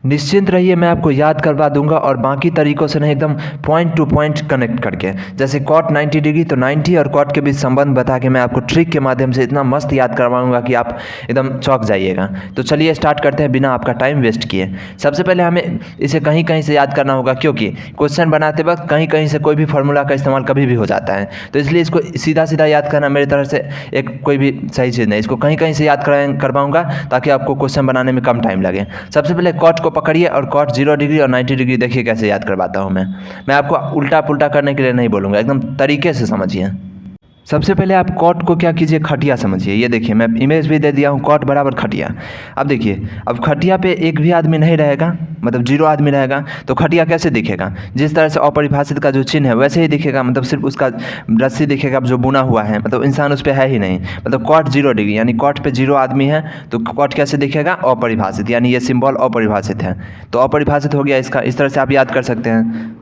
निश्चिंत रहिए, मैं आपको याद करवा दूंगा और बाकी तरीक़ों से नहीं, एकदम पॉइंट टू पॉइंट कनेक्ट करके। जैसे कॉट 90 डिग्री, तो 90 और कॉट के बीच संबंध बता के मैं आपको ट्रिक के माध्यम से इतना मस्त याद करवाऊंगा कि आप एकदम चौंक जाइएगा। तो चलिए स्टार्ट करते हैं बिना आपका टाइम वेस्ट किए। सबसे पहले हमें इसे कहीं कहीं से याद करना होगा, क्योंकि क्वेश्चन बनाते वक्त कहीं कहीं से कोई भी फार्मूला का इस्तेमाल कभी भी हो जाता है। तो इसलिए इसको सीधा सीधा याद करना मेरी तरफ से एक कोई भी सही चीज़ नहीं। इसको कहीं कहीं से याद करवाऊंगा ताकि आपको क्वेश्चन बनाने में कम टाइम लगे। सबसे पहले कॉट को पकड़िए और कॉट 0 डिग्री और 90 डिग्री देखिए कैसे याद करवाता हूँ मैं आपको उल्टा पुल्टा करने के लिए नहीं बोलूँगा, एकदम तरीके से समझिए। सबसे पहले आप कॉट को क्या कीजिए, खटिया समझिए। ये देखिए मैं इमेज भी दे दिया हूँ, कॉट बराबर खटिया। अब देखिए, अब खटिया पे एक भी आदमी नहीं रहेगा, मतलब 0 आदमी रहेगा, तो खटिया कैसे दिखेगा? जिस तरह से अपरिभाषित का जो चिन्ह है वैसे ही दिखेगा, मतलब सिर्फ उसका रस्सी दिखेगा जो बुना हुआ है, मतलब इंसान उस पर है ही नहीं। मतलब कॉट 0 डिग्री यानी कॉट पे 0 आदमी है, तो कॉट कैसे दिखेगा? अपरिभाषित, यानी ये सिंबल अपरिभाषित है, तो अपरिभाषित हो गया इसका। इस तरह से आप याद कर सकते हैं।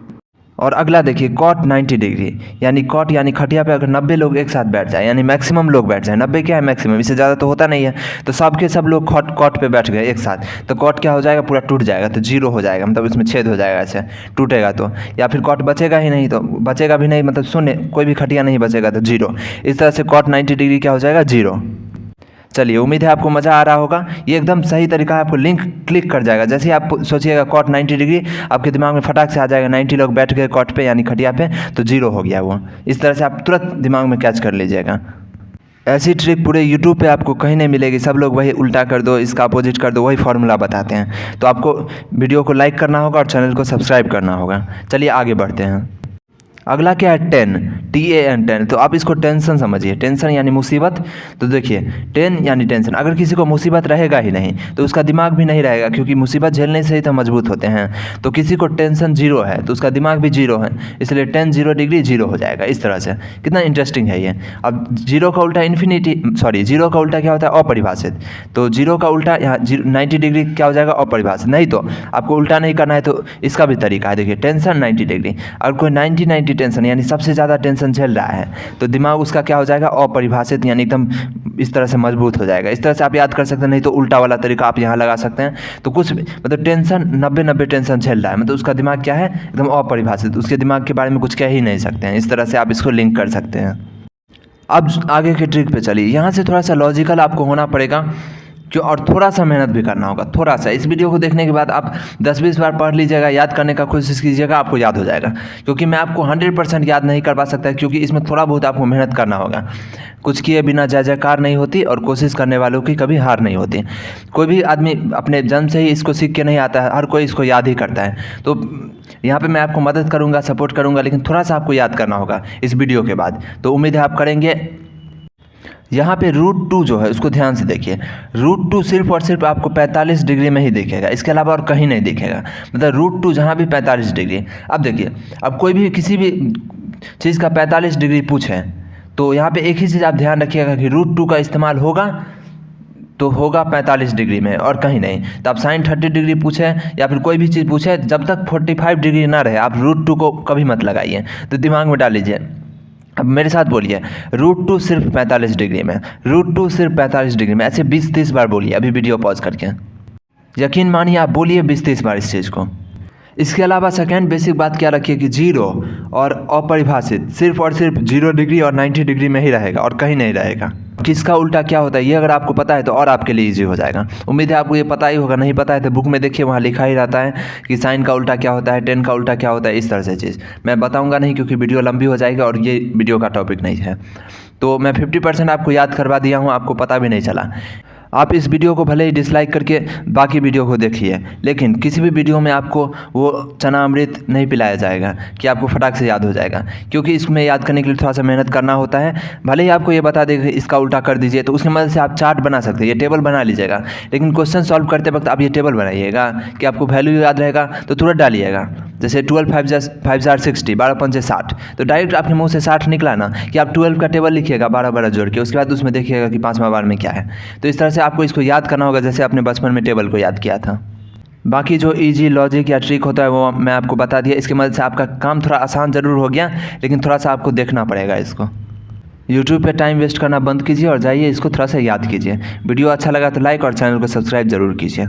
और अगला देखिए कॉट 90 डिग्री, यानी कॉट यानी खटिया पे अगर 90 लोग एक साथ बैठ जाए, यानी मैक्सिमम लोग बैठ जाए। 90 क्या है? मैक्सिमम, इससे ज़्यादा तो होता नहीं है। तो सब के सब लोग कॉट पे बैठ गए एक साथ, तो कॉट क्या हो जाएगा? पूरा टूट जाएगा, तो 0 हो जाएगा, मतलब इसमें छेद हो जाएगा ऐसे टूटेगा तो। या फिर कॉट बचेगा ही नहीं, तो बचेगा भी नहीं, मतलब शून्य, कोई भी खटिया नहीं बचेगा, तो 0। इस तरह से कॉट 90 डिग्री क्या हो जाएगा? 0। चलिए, उम्मीद है आपको मज़ा आ रहा होगा। ये एकदम सही तरीका है, आपको लिंक क्लिक कर जाएगा। जैसे ही आप सोचिएगा कॉट 90 डिग्री, आपके दिमाग में फटाक से आ जाएगा 90 लोग बैठ गए कॉट पे यानी खटिया पे, तो 0 हो गया वो। इस तरह से आप तुरंत दिमाग में कैच कर लीजिएगा। ऐसी ट्रिक पूरे यूट्यूब पे आपको कहीं नहीं मिलेगी। सब लोग वही उल्टा कर दो, इसका अपोजिट कर दो, वही फार्मूला बताते हैं। तो आपको वीडियो को लाइक करना होगा और चैनल को सब्सक्राइब करना होगा। चलिए आगे बढ़ते हैं। अगला क्या है? Ten, TAN, 10। तो आप इसको टेंशन समझिए। टेंशन यानी मुसीबत। तो देखिए 10 यानी टेंशन। अगर किसी को मुसीबत रहेगा ही नहीं तो उसका दिमाग भी नहीं रहेगा, क्योंकि मुसीबत झेलने से ही तो मजबूत होते हैं। तो किसी को टेंशन 0 है तो उसका दिमाग भी 0 है, इसलिए 10 0 डिग्री 0 हो जाएगा। इस तरह से कितना इंटरेस्टिंग है ये। अब 0 का उल्टा इन्फिनिटी, सॉरी 0 का उल्टा क्या होता है? अपरिभाषित। तो 0 का उल्टा यहाँ 90 डिग्री क्या हो जाएगा? अपरिभाषित। नहीं तो आपको उल्टा नहीं करना है तो इसका भी तरीका है। देखिए टेंशन 90 डिग्री, अगर कोई 90 टेंशन यानी सबसे ज़्यादा टेंशन झेल रहा है, तो दिमाग उसका क्या हो जाएगा? अपरिभाषित, यानी एकदम इस तरह से मजबूत हो जाएगा। इस तरह से आप याद कर सकते हैं। नहीं तो उल्टा वाला तरीका आप यहाँ लगा सकते हैं। तो कुछ मतलब टेंशन 90 टेंशन झेल रहा है, मतलब उसका दिमाग क्या है? एकदम अपरिभाषित, उसके दिमाग के बारे में कुछ कह ही नहीं सकते हैं। इस तरह से आप इसको लिंक कर सकते हैं। अब आगे के ट्रिक पे चलिए। यहाँ से थोड़ा सा लॉजिकल आपको होना पड़ेगा, क्यों, और थोड़ा सा मेहनत भी करना होगा, थोड़ा सा। इस वीडियो को देखने के बाद आप 10-20 बार पढ़ लीजिएगा, याद करने का कोशिश कीजिएगा, आपको याद हो जाएगा। क्योंकि मैं आपको 100% याद नहीं करवा सकता, क्योंकि इसमें थोड़ा बहुत आपको मेहनत करना होगा। कुछ किए बिना जय जयकार नहीं होती, और कोशिश करने वालों की कभी हार नहीं होती। कोई भी आदमी अपने जन्म से ही इसको सीख के नहीं आता है, हर कोई इसको याद ही करता है। तो यहाँ पे मैं आपको मदद करूँगा, सपोर्ट करूँगा, लेकिन थोड़ा सा आपको याद करना होगा इस वीडियो के बाद। तो उम्मीद है आप करेंगे। यहाँ पे √2 जो है उसको ध्यान से देखिए। √2 सिर्फ और सिर्फ आपको 45 डिग्री में ही दिखेगा, इसके अलावा और कहीं नहीं दिखेगा। मतलब √2 जहाँ भी 45 डिग्री। अब देखिए, अब कोई भी किसी भी चीज़ का 45 डिग्री पूछे, तो यहाँ पे एक ही चीज़ आप ध्यान रखिएगा कि √2 का इस्तेमाल होगा तो होगा 45 डिग्री में और कहीं नहीं। तो आप sin 30 डिग्री पूछे या फिर कोई भी चीज़ पूछे, जब तक 45 डिग्री ना रहे आप √2 को कभी मत लगाइए। तो दिमाग में डाल लीजिए। अब मेरे साथ बोलिए, √2 सिर्फ 45 डिग्री में, √2 सिर्फ 45 डिग्री में। ऐसे 20-30 बार बोलिए, अभी वीडियो पॉज करके। यकीन मानिए आप बोलिए 20-30 बार इस चीज़ को। इसके अलावा सेकेंड बेसिक बात क्या रखिए कि 0 और अपरिभाषित सिर्फ और सिर्फ 0 डिग्री और 90 डिग्री में ही रहेगा और कहीं नहीं रहेगा। किसका उल्टा क्या होता है ये अगर आपको पता है तो और आपके लिए इजी हो जाएगा। उम्मीद है आपको ये पता ही होगा। नहीं पता है तो बुक में देखिए, वहाँ लिखा ही रहता है कि साइन का उल्टा क्या होता है, 10 का उल्टा क्या होता है। इस तरह से चीज़ मैं बताऊंगा नहीं, क्योंकि वीडियो लंबी हो जाएगी और ये वीडियो का टॉपिक नहीं है। तो मैं 50% आपको याद करवा दिया हूँ, आपको पता भी नहीं चला। आप इस वीडियो को भले ही डिसलाइक करके बाकी वीडियो को देखिए, लेकिन किसी भी वीडियो में आपको वो चना अमृत नहीं पिलाया जाएगा कि आपको फटाक से याद हो जाएगा, क्योंकि इसमें याद करने के लिए थोड़ा सा मेहनत करना होता है। भले ही आपको ये बता देगा इसका उल्टा कर दीजिए, तो उसकी मदद से आप चार्ट बना सकते हैं, ये टेबल बना लीजिएगा। लेकिन क्वेश्चन सॉल्व करते वक्त आप ये टेबल बनाइएगा कि आपको वैल्यू याद रहेगा तो तुरंत डालिएगा। जैसे 12 5 जार 60, 12 पंचे 60, तो डायरेक्ट आपके मुंह से 60 निकला ना कि आप 12 का टेबल लिखिएगा 12 जोड़ के, उसके बाद उसमें देखिएगा कि 5वां बार में क्या है। तो इस तरह से आपको इसको याद करना होगा, जैसे आपने बचपन में टेबल को याद किया था। बाकी जो इजी लॉजिक या ट्रिक होता है वो मैं आपको बता दिया। इसकी मदद से आपका काम थोड़ा आसान ज़रूर हो गया, लेकिन थोड़ा सा आपको देखना पड़ेगा इसको। यूट्यूब पे टाइम वेस्ट करना बंद कीजिए और जाइए इसको थोड़ा सा याद कीजिए। वीडियो अच्छा लगा तो लाइक और चैनल को सब्सक्राइब ज़रूर कीजिए।